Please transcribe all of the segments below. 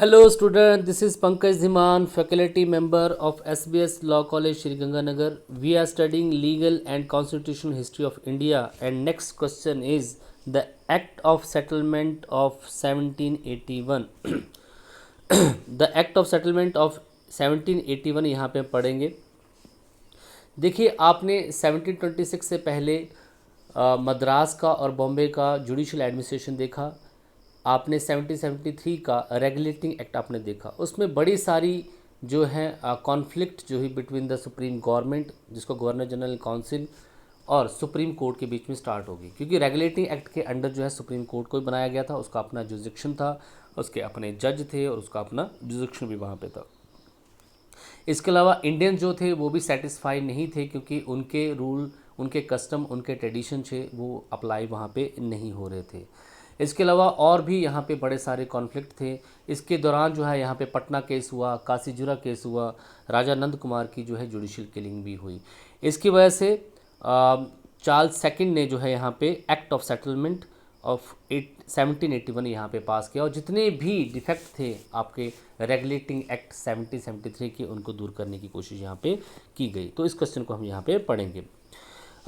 Hello student, this is Pankaj Dhiman, faculty member of SBS Law College, Shri Ganganagar. We are studying legal and constitutional history of India, and next question is the Act of Settlement of 1781. The Act of Settlement of 1781 यहाँ पे पढ़ेंगे। देखिए, आपने 1726 से पहले मद्रास का और बॉम्बे का जुडिशल एडमिनिस्ट्रेशन देखा। आपने 1773 का रेगुलेटिंग एक्ट आपने देखा। उसमें बड़ी सारी जो है कॉन्फ्लिक्ट जो है बिटवीन द सुप्रीम गवर्नमेंट, जिसको गवर्नर जनरल काउंसिल, और सुप्रीम कोर्ट के बीच में स्टार्ट होगी, क्योंकि रेगुलेटिंग एक्ट के अंडर जो है सुप्रीम कोर्ट को बनाया गया था। उसका अपना जुरिसडिक्शन था, उसके अपने जज थे और उसका अपना जुरिसडिक्शन भी वहाँ पे था। इसके अलावा इंडियन जो थे वो भी सेटिस्फाई नहीं थे, क्योंकि उनके रूल, उनके कस्टम, उनके ट्रेडिशन थे वो अप्लाई वहाँ पे नहीं हो रहे थे। इसके अलावा और भी यहाँ पे बड़े सारे कॉन्फ्लिक्ट थे। इसके दौरान जो है यहाँ पे पटना केस हुआ, कासीजुरा केस हुआ, राजा नंद कुमार की जो है जुडिशियल किलिंग भी हुई। इसकी वजह से चार्ल्स सेकंड ने जो है यहाँ पे एक्ट ऑफ सेटलमेंट ऑफ 1781 यहाँ पे पास किया, और जितने भी डिफेक्ट थे आपके रेगुलेटिंग एक्ट 1773 के, उनको दूर करने की कोशिश यहाँ पे की गई। तो इस क्वेश्चन को हम यहाँ पे पढ़ेंगे।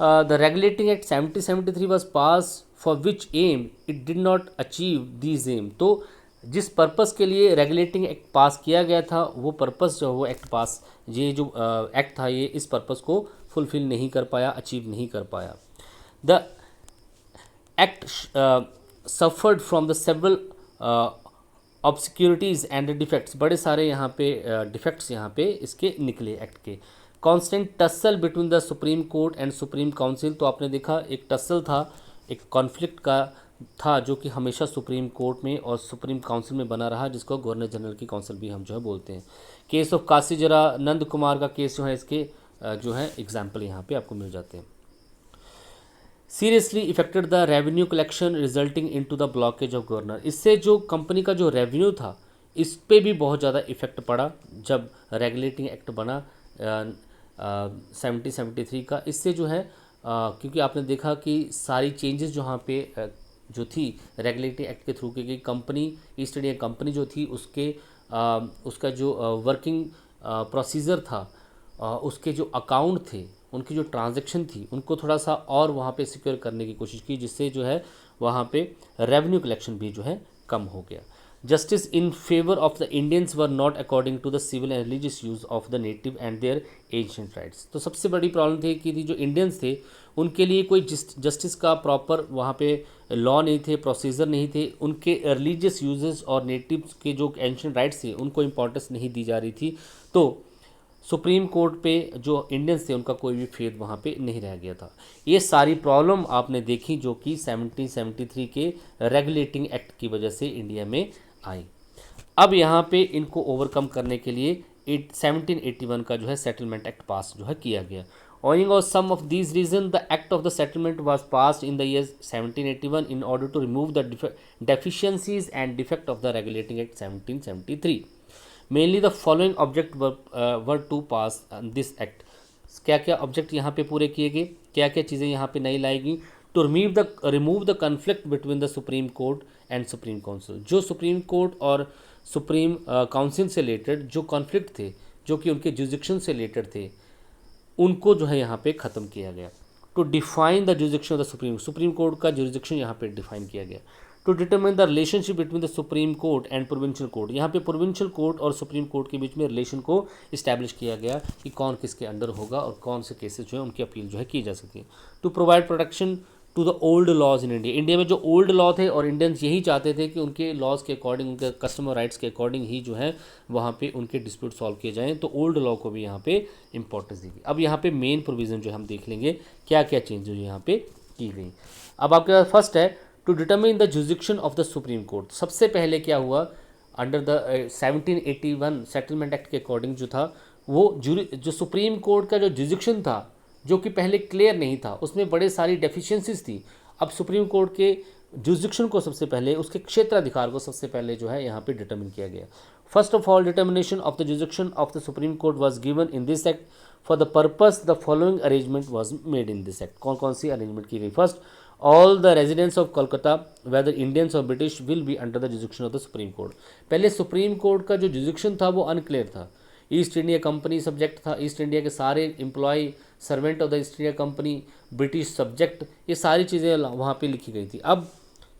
The Regulating Act 1773 was passed for which aim it did not achieve these aim। तो जिस पर्पस के लिए रेगुलेटिंग एक्ट पास किया गया था, वो पर्पस जो वो एक्ट पास, ये जो एक्ट था, ये इस पर्पस को फुलफिल नहीं कर पाया, अचीव नहीं कर पाया। The act suffered from the several obscurities and defects. बड़े सारे यहाँ पे डिफेक्ट्स यहाँ पे इसके निकले एक्ट के। Constant tussle between the supreme court and supreme council. तो आपने देखा एक टसल था, एक कॉन्फ्लिक्ट का था, जो कि हमेशा सुप्रीम कोर्ट में और सुप्रीम काउंसिल में बना रहा, जिसको गवर्नर जनरल की काउंसिल भी हम जो है बोलते हैं। केस ऑफ कासीजरा नंद कुमार का केस जो है, इसके जो है एग्जाम्पल यहाँ पे आपको मिल जाते हैं। Seriously affected the revenue collection resulting into the blockage of governor. इससे जो कंपनी का जो रेवेन्यू था, इस पे भी बहुत ज़्यादा इफेक्ट पड़ा जब रेगुलेटिंग एक्ट बना 1773 का। इससे जो है क्योंकि आपने देखा कि सारी चेंजेस जो यहाँ पे जो थी रेगुलेटिंग एक्ट के थ्रू की गई, कंपनी ईस्ट इंडिया कंपनी जो थी उसके उसका जो वर्किंग प्रोसीजर था, उसके जो अकाउंट थे, उनकी जो ट्रांजैक्शन थी, उनको थोड़ा सा और वहाँ पे सिक्योर करने की कोशिश की, जिससे जो है वहाँ पे रेवेन्यू कलेक्शन भी जो है कम हो गया। Justice in favour of the Indians were not according to the civil and religious use of the native and their ancient rights. तो सबसे बड़ी प्रॉब्लम थी कि जो इंडियंस थे, उनके लिए कोई जस्टिस का प्रॉपर वहाँ पे लॉ नहीं थे, प्रोसीजर नहीं थे। उनके रिलीजियस यूजेस और नेटिव के जो एंशिएंट राइट्स थे, उनको इंपॉर्टेंस नहीं दी जा रही थी। तो सुप्रीम कोर्ट पे जो इंडियंस थे, उनका कोई भी फेथ वहाँ पे नहीं रह गया था। ये सारी प्रॉब्लम आपने देखी, जो कि 1773 के रेगुलेटिंग एक्ट की वजह से इंडिया में आई। अब यहाँ पे इनको ओवरकम करने के लिए 1781 का जो है सेटलमेंट एक्ट पास जो है किया गया। Owing of some of these reasons, the Act of the Settlement was passed in the year 1781 in order to remove the deficiencies and defect of the Regulating Act 1773. Mainly the following object were to pass this act। क्या क्या object यहाँ पे पूरे किए गए, क्या क्या चीज़ें यहाँ पे नई लाएगी? To remove the conflict between the supreme court and supreme council. जो सुप्रीम कोर्ट और सुप्रीम काउंसिल से रिलेटेड जो कॉन्फ्लिक्ट थे, जो कि उनके जुरिसडिक्शन से रिलेटेड थे, उनको जो है यहाँ पे ख़त्म किया गया। To define the jurisdiction of the supreme court का जुरिसडिक्शन यहाँ पे डिफाइन किया गया। To determine the relationship between the supreme court and provincial court. यहाँ पे प्रोविंशियल कोर्ट और सुप्रीम कोर्ट के बीच में रिलेशन को इस्टेब्लिश किया गया कि कौन किसके अंडर होगा और कौन से केसेस जो है उनकी अपील जो है की जा सकती है। To provide protection to the old laws in India. India में जो ओल्ड लॉ थे, और इंडियंस यही चाहते थे कि उनके लॉज के अकॉर्डिंग, उनके कस्टमर राइट्स के अकॉर्डिंग ही जो है वहाँ पे उनके डिस्प्यूट सॉल्व किए जाएँ, तो ओल्ड लॉ को भी यहाँ पे इंपॉर्टेंस दी गई। अब यहाँ पे मेन प्रोविज़न जो हम देख लेंगे क्या क्या चेंजेस यहाँ पे की गई। अब आपके पास फर्स्ट है to determine the jurisdiction of the supreme court. सबसे पहले क्या हुआ, अंडर द 1781 सेटलमेंट एक्ट के अकॉर्डिंग जो था, वो जो सुप्रीम कोर्ट का जो जुरिसडिक्शन था, जो कि पहले क्लियर नहीं था, उसमें बड़े सारी डेफिशिएंसीज थी। अब सुप्रीम कोर्ट के जुरिसडिक्शन को सबसे पहले, उसके क्षेत्राधिकार को सबसे पहले जो है यहाँ पे डिटरमिन किया गया। First of all, determination of the jurisdiction of the supreme Court was given in this act for the purpose the following arrangement was made in this act. कौन कौन सी अरेंजमेंट की गई? First, all the residents of Kolkata whether Indians और British will be under the jurisdiction of the supreme Court. पहले Supreme court का जो jurisdiction था वो अनक्लियर था। ईस्ट इंडिया कंपनी सब्जेक्ट था, ईस्ट इंडिया के सारे employ servant of the East India company, British subject, ये सारी चीज़ें वहाँ पे लिखी गई थी। अब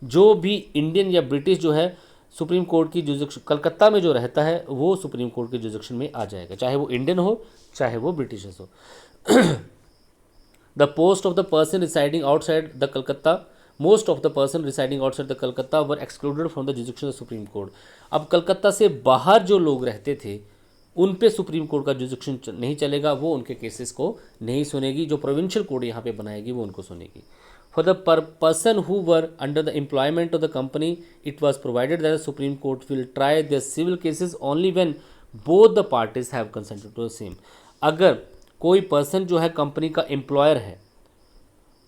जो भी इंडियन या ब्रिटिश जो है सुप्रीम कोर्ट की जुडिक्शन कलकत्ता में जो रहता है वो सुप्रीम कोर्ट के जुडिक्शन में आ जाएगा, चाहे वो इंडियन हो चाहे वो ब्रिटिश हो। The post of the person residing outside the Calcutta most of the person residing outside the Calcutta were excluded from the jurisdiction of supreme court. अब कलकत्ता से बाहर जो लोग रहते थे उन पे सुप्रीम कोर्ट का जुडिक्शन नहीं चलेगा, वो उनके केसेस को नहीं सुनेगी। जो प्रोविंशियल कोर्ट यहाँ पे बनाएगी वो उनको सुनेगी। For the person who were under the employment of the company, it was provided that the Supreme Court will try their civil cases only when both the parties have consented to the same। अगर कोई person जो है company का employer है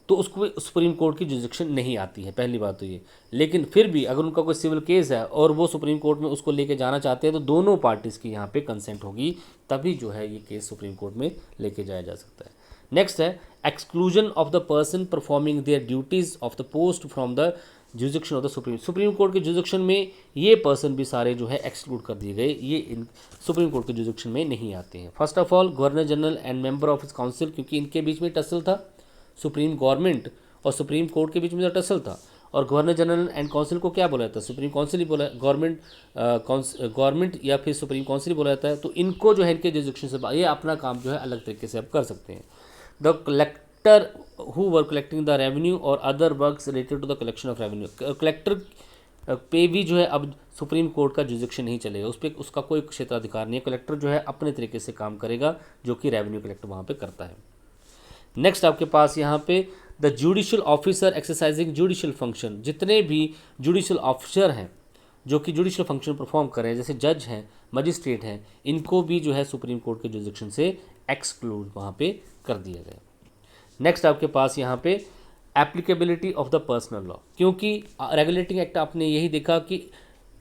तो उसको supreme court की जुडिक्शन नहीं आती है, पहली बात तो ये। लेकिन फिर भी अगर उनका कोई सिविल केस है और वो सुप्रीम कोर्ट में उसको लेके जाना चाहते हैं तो दोनों पार्टीज़ की यहाँ पे कंसेंट होगी, तभी जो है ये केस सुप्रीम कोर्ट में लेके जाया जा सकता है। नेक्स्ट है exclusion of the person performing their duties of the post from the jurisdiction of the supreme court के जुडिक्शन में ये पर्सन भी सारे जो है एक्सक्लूड कर दिए गए, ये इन सुप्रीम कोर्ट के जुडिक्शन में नहीं आते हैं। First of all governor general and member of his council, क्योंकि इनके बीच में टसल था, सुप्रीम गवर्नमेंट और सुप्रीम कोर्ट के बीच में जो टसल था, और गवर्नर जनरल एंड काउंसिल को क्या बोला जाता है, सुप्रीम काउंसिल ही बोला, गवर्नमेंट या फिर सुप्रीम काउंसिल ही बोला जाता है। तो इनको जो है इनके जुडिक्शन से ये अपना काम जो है अलग तरीके से अब कर सकते हैं। The collector who were collecting the revenue और other works related to the collection of revenue, collector पे भी जो है अब सुप्रीम कोर्ट का जुडिक्शन नहीं चलेगा, उस पर उसका कोई क्षेत्राधिकार नहीं है। कलेक्टर जो है अपने तरीके से काम करेगा जो कि रेवेन्यू कलेक्टर वहाँ पे करता है। नेक्स्ट आपके पास यहाँ पे the judicial officer exercising judicial function, जितने भी जुडिशियल ऑफिसर हैं जो कि जुडिशियल फंक्शन परफॉर्म कर रहे हैं, जैसे जज हैं, मजिस्ट्रेट हैं, इनको भी जो है सुप्रीम कोर्ट के जुडिक्शन से एक्सक्लूड वहाँ पे कर दिया गया। नेक्स्ट आपके पास यहाँ पे applicability of the personal law, क्योंकि रेगुलेटिंग एक्ट आपने यही देखा कि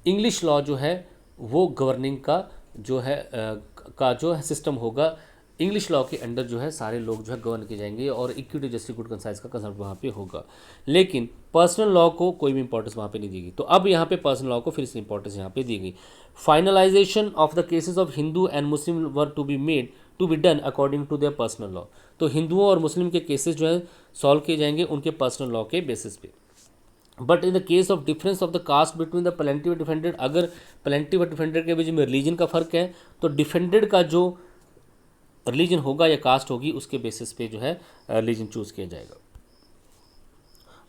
इंग्लिश लॉ जो है वो गवर्निंग का जो है सिस्टम होगा, इंग्लिश लॉ के अंडर जो है सारे लोग जो है गवर्न किए जाएंगे और इक्विटी जस्टिस गुड कंसाइंस का कंसेप्ट वहाँ पे होगा। लेकिन पर्सनल लॉ को कोई भी इंपॉर्टेंस वहाँ पे नहीं दी गई, तो अब यहाँ पे पर्सनल लॉ को फिर से इंपॉर्टेंस यहाँ पे दी गई। Finalization of the cases of Hindu and Muslim were to be done according to their personal law, तो हिंदुओं और मुस्लिम के केसेस जो है सॉल्व किए जाएंगे उनके पर्सनल लॉ के बेसिस पे। But in the case of difference of the caste between the plaintiff और डिफेंडेड, अगर प्लेंटिव और डिफेंडेड के बीच में रिलीजन का फर्क है तो डिफेंडेड का जो रिलीजन होगा या कास्ट होगी उसके बेसिस पे जो है रिलीजन चूज किया जाएगा।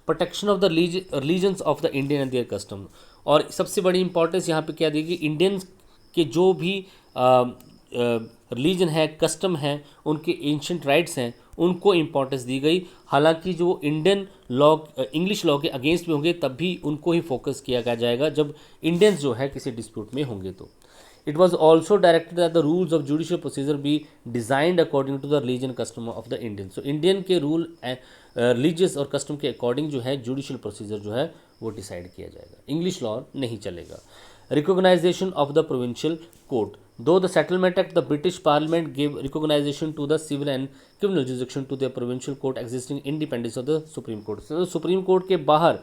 Protection of the religions of the Indian and their custom, और सबसे बड़ी इंपॉर्टेंस यहाँ पे क्या दी गई, इंडियंस के जो भी रिलीजन है, कस्टम है, उनके एंशिएंट राइट्स हैं, उनको इंपॉर्टेंस दी गई। हालांकि जो इंडियन लॉ इंग्लिश लॉ के अगेंस्ट में होंगे तब भी उनको ही फोकस किया जाएगा जब इंडियंस जो है किसी डिस्प्यूट में होंगे तो। It was also directed that the rules of judicial procedure be designed according to the religion custom of the Indian। So Indian के रूल रिलीजियस और कस्टम के अकॉर्डिंग जो है जुडिशियल प्रोसीजर जो है वो डिसाइड किया जाएगा, इंग्लिश लॉ नहीं चलेगा। Recognisation of the provincial court, though the settlement act the British parliament give recognisation to the civil and criminal jurisdiction to the provincial court existing independence of the supreme Court. Supreme court के बाहर,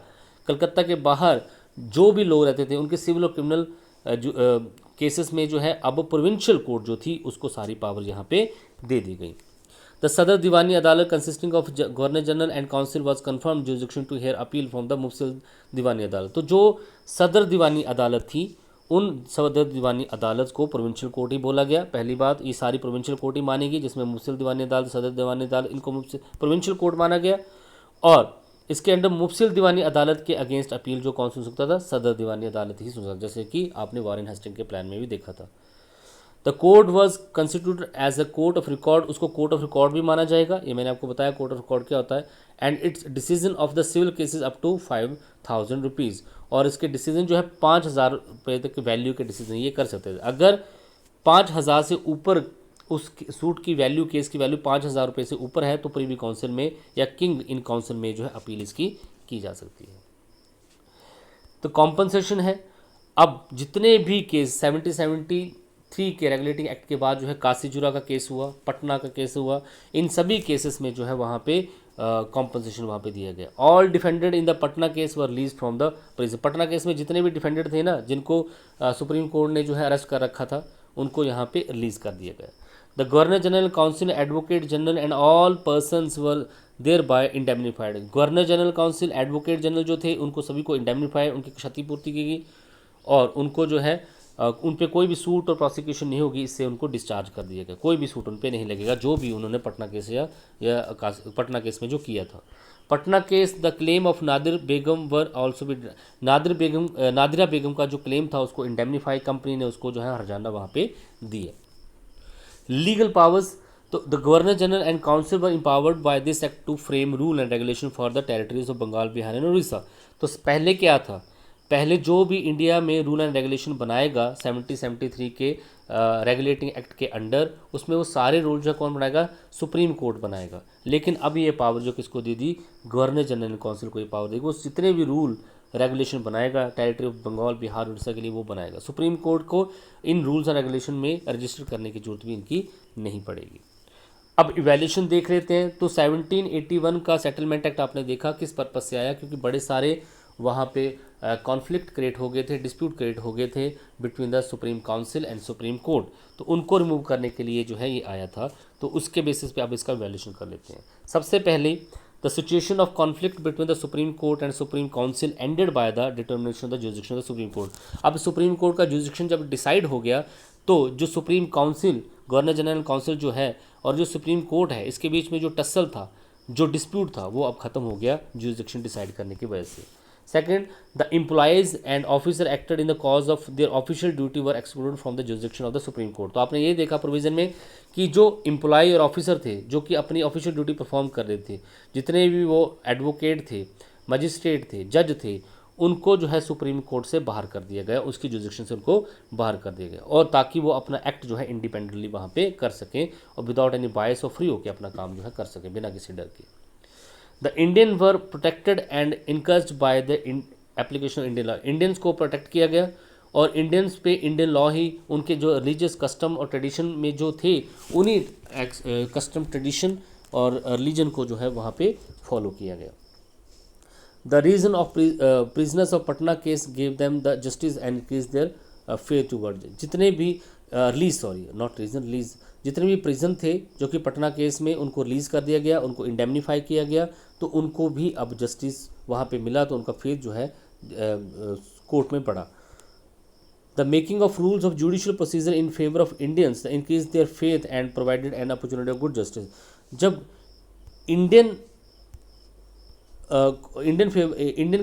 कलकत्ता के बाहर जो भी लोग रहते थे उनके सिविल और क्रिमिनल केसेस में जो है अब प्रोविंशियल कोर्ट जो थी उसको सारी पावर यहाँ पे दे दी गई। The Sadar Diwani Adalat consisting of governor general and council was confirm jurisdiction to hear appeal from the Mofussil Diwani Adalat, तो जो सदर दीवानी अदालत थी उन सदर दीवानी अदालत को प्रोविंशियल कोर्ट ही बोला गया। पहली बात, ये सारी प्रोविंशियल कोर्ट ही मानेगी, जिसमें मुफसिल दीवानी अदालत, सदर दीवानी अदालत, इनको प्रोविंशियल कोर्ट माना गया। और इसके अंडर मुफसिल दीवानी अदालत के अगेंस्ट अपील जो कौन सुन सकता था, सदर दीवानी अदालत ही सुन सकता, जैसे कि आपने वॉरेन हेस्टिंग के प्लान में भी देखा था। The court was constituted as a court of record, उसको कोर्ट ऑफ रिकॉर्ड भी माना जाएगा, ये मैंने आपको बताया कोर्ट ऑफ रिकॉर्ड क्या होता है। And its decision of the civil cases up to 5,000 rupees, और इसके डिसीजन जो है 5,000 रुपये तक के वैल्यू के डिसीजन ये कर सकते थे। अगर 5,000 से ऊपर उस सूट की वैल्यू, केस की वैल्यू 5,000 रुपये से ऊपर है तो प्रीवी काउंसिल में या किंग इन काउंसिल में जो है अपील इसकी की जा सकती है। तो कॉम्पनसेशन है, अब जितने भी केस 73 के रेगुलेटिंग एक्ट के बाद जो है कासीजुरा का केस हुआ, पटना का केस हुआ, इन सभी केसेस में जो है वहाँ पे कॉम्पनसेशन वहाँ पे दिया गया। All defended in the Patna case were release from the prison. Patna case में जितने भी डिफेंडेड थे ना, जिनको सुप्रीम कोर्ट ने जो है अरेस्ट कर रखा था, उनको यहाँ पे रिलीज कर दिया गया। The governor general council, advocate general and all persons were thereby indemnified. Governor general council, advocate general जो थे, उनको सभी को इंडेमनीफाइड, उनकी क्षतिपूर्ति की गई और उनको जो है उन पे कोई भी सूट और प्रोसिक्यूशन नहीं होगी, इससे उनको डिस्चार्ज कर दिया गया। कोई भी सूट उन पे नहीं लगेगा जो भी उन्होंने पटना केस या पटना केस में जो किया था। Patna case, the claim of Nadir Begum were also भी, नादिरा बेगम का जो क्लेम था उसको इंडेमनीफाई कंपनी ने उसको जो है हरजाना वहाँ पे दिया। लीगल पावर्स, तो the governor general and council were empowered by this act to frame rule and regulation for the territories of Bengal, Bihar and Orissa. तो पहले क्या था, पहले जो भी इंडिया में रूल एंड रेगुलेशन बनाएगा 70-73 के रेगुलेटिंग एक्ट के अंडर, उसमें वो सारे रूल जो कौन बनाएगा, सुप्रीम कोर्ट बनाएगा। लेकिन अब ये पावर जो किसको दे दी, गवर्नर जनरल काउंसिल को ये पावर देगी, वो जितने भी रूल रेगुलेशन बनाएगा टेरिटरी ऑफ बंगाल, बिहार, उड़ीसा के लिए वो बनाएगा। सुप्रीम कोर्ट को इन रूल्स एंड रेगुलेशन में रजिस्टर करने की जरूरत भी इनकी नहीं पड़ेगी। अब इवैल्यूएशन देख लेते हैं। तो 1781 का सेटलमेंट एक्ट आपने देखा किस पर्पज से आया, क्योंकि बड़े सारे वहाँ पे कॉन्फ्लिक्ट क्रिएट हो गए थे, डिस्प्यूट क्रिएट हो गए थे between the supreme council and supreme court. तो उनको रिमूव करने के लिए जो है ये आया था। तो उसके बेसिस पे अब इसका इवैल्यूएशन कर लेते हैं। सबसे पहले, the situation of conflict between the supreme court and supreme council ended by the determination of the jurisdiction of the supreme court. अब सुप्रीम कोर्ट का जुरिसडिक्शन जब डिसाइड हो गया, तो जो supreme council, governor general council जो है और जो सुप्रीम कोर्ट है, इसके बीच में जो टसल था, जो डिस्प्यूट था, वो अब खत्म हो गया जुरिसडिक्शन डिसाइड करने की वजह से। Second, the employees and officer acted in the cause of their official duty were excluded from the jurisdiction of the supreme court. तो आपने ये देखा प्रोविजन में कि जो एम्प्लॉय और ऑफिसर थे जो कि अपनी ऑफिशियल ड्यूटी परफॉर्म कर रहे थे, जितने भी वो एडवोकेट थे, मजिस्ट्रेट थे, जज थे, उनको जो है सुप्रीम कोर्ट से बाहर कर दिया गया, उसकी जुरिसडिक्शन से उनको बाहर कर दिया गया, और ताकि वो अपना एक्ट जो है इंडिपेंडेंटली वहाँ पे कर सकें और विदाउट एनी बायस और फ्री होकर अपना काम जो है कर सकें बिना किसी डर के। The Indian were protected and encouraged by the application of Indian law. Indians को प्रोटेक्ट किया गया और इंडियंस पे इंडियन लॉ ही, उनके जो रिलीजियस कस्टम और ट्रेडिशन में जो थे, उन्हीं कस्टम, ट्रेडिशन और रिलीजन को जो है वहाँ पे फॉलो किया गया। The reason of prisoners of Patna case gave them the justice and increase their fair toward. जितने भी release, sorry not reason, release, जितने भी प्रिजन थे जो कि पटना केस में, उनको रिलीज़ कर दिया गया, उनको इंडेमनीफाई किया गया, तो उनको भी अब जस्टिस वहाँ पे मिला, तो उनका फेथ जो है कोर्ट में पड़ा। The making of rules of judicial procedure in favour of Indians increase their faith and provided an opportunity of good justice. जब इंडियन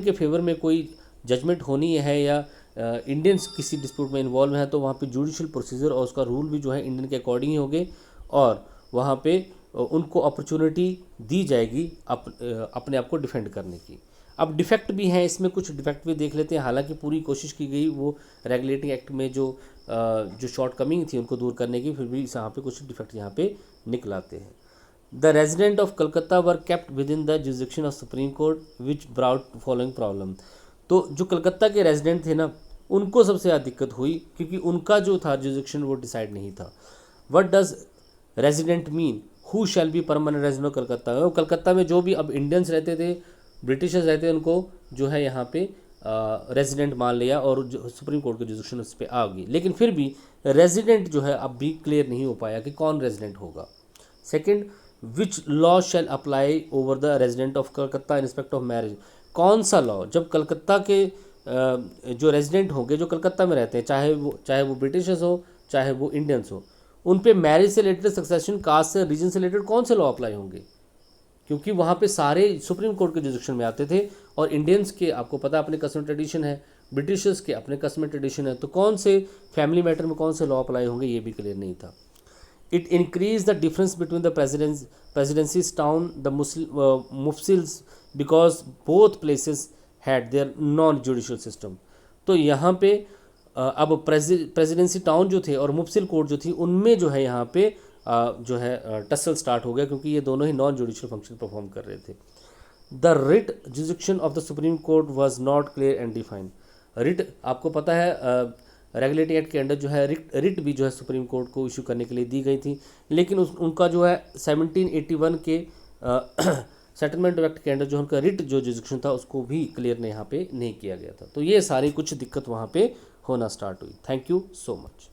के फेवर में कोई जजमेंट होनी है या इंडियंस किसी डिस्प्यूट में इन्वॉल्व हैं, तो वहाँ पे जुडिशियल प्रोसीजर और उसका रूल भी जो है इंडियन के अकॉर्डिंग ही होंगे, और वहाँ पे उनको अपॉर्चुनिटी दी जाएगी अपने आप को डिफेंड करने की। अब डिफेक्ट भी हैं इसमें, कुछ डिफेक्ट भी देख लेते हैं। हालांकि पूरी कोशिश की गई वो रेगुलेटिंग एक्ट में जो शॉर्ट कमिंग थी उनको दूर करने की, फिर भी यहाँ पे कुछ डिफेक्ट यहाँ पे निकल आते हैं। The resident of Calcutta were kept with in the jurisdiction of supreme court which brought following problem. तो जो कलकत्ता के रेजिडेंट थे ना, उनको सबसे ज़्यादा दिक्कत हुई, क्योंकि उनका जो था जुरिसडिक्शन वो डिसाइड नहीं था। What does resident mean, who shall be permanent resident of Calcutta. वो कलकत्ता में जो भी अब इंडियंस रहते थे, ब्रिटिशर्स रहते थे, उनको जो है यहाँ पे रेजिडेंट मान लिया और जो सुप्रीम कोर्ट के जुरिसडिक्शन उस पर आ गई। लेकिन फिर भी रेजिडेंट जो है अब भी क्लियर नहीं हो पाया कि कौन रेजिडेंट होगा। Second, which law shall apply over the resident of Calcutta in respect of marriage. कौन सा लॉ, जब कलकत्ता के जो रेजिडेंट होंगे, जो कलकत्ता में रहते हैं, चाहे वो ब्रिटिशर्स हो चाहे वो इंडियंस हो, उन पे मैरिज से रिलेटेड, सक्सेशन, कास्ट से, रीजन से रिलेटेड कौन से लॉ अप्लाई होंगे, क्योंकि वहाँ पे सारे सुप्रीम कोर्ट के जुरिसडिक्शन में आते थे। और इंडियंस के आपको पता अपने कस्टम ट्रेडिशन है, ब्रिटिशर्स के अपने कस्टम ट्रेडिशन है, तो कौन से फैमिली मैटर में कौन से लॉ अप्लाई होंगे ये भी क्लियर नहीं था। It increase the difference between the presidencies town the mofussils because both places had their non judicial system. तो यहाँ पे अब प्रेसिडेंसी टाउन जो थे और मुफसिल कोर्ट जो थी, उनमें जो है यहाँ पे जो है टसल स्टार्ट हो गया, क्योंकि ये दोनों ही नॉन जुडिशियल फंक्शन परफॉर्म कर रहे थे। The writ jurisdiction of the supreme Court was not clear and defined. Writ आपको पता है रेगुलेटिंग एक्ट के अंडर जो है रिट भी जो है सुप्रीम कोर्ट को इशू करने के लिए दी गई थी, लेकिन उनका जो है 1781 के सेटलमेंट एक्ट के अंडर जो उनका रिट जो जुडिक्शन था उसको भी क्लियर ने यहाँ पे नहीं किया गया था। तो ये सारी कुछ दिक्कत वहाँ पे होना स्टार्ट हुई। Thank you so much.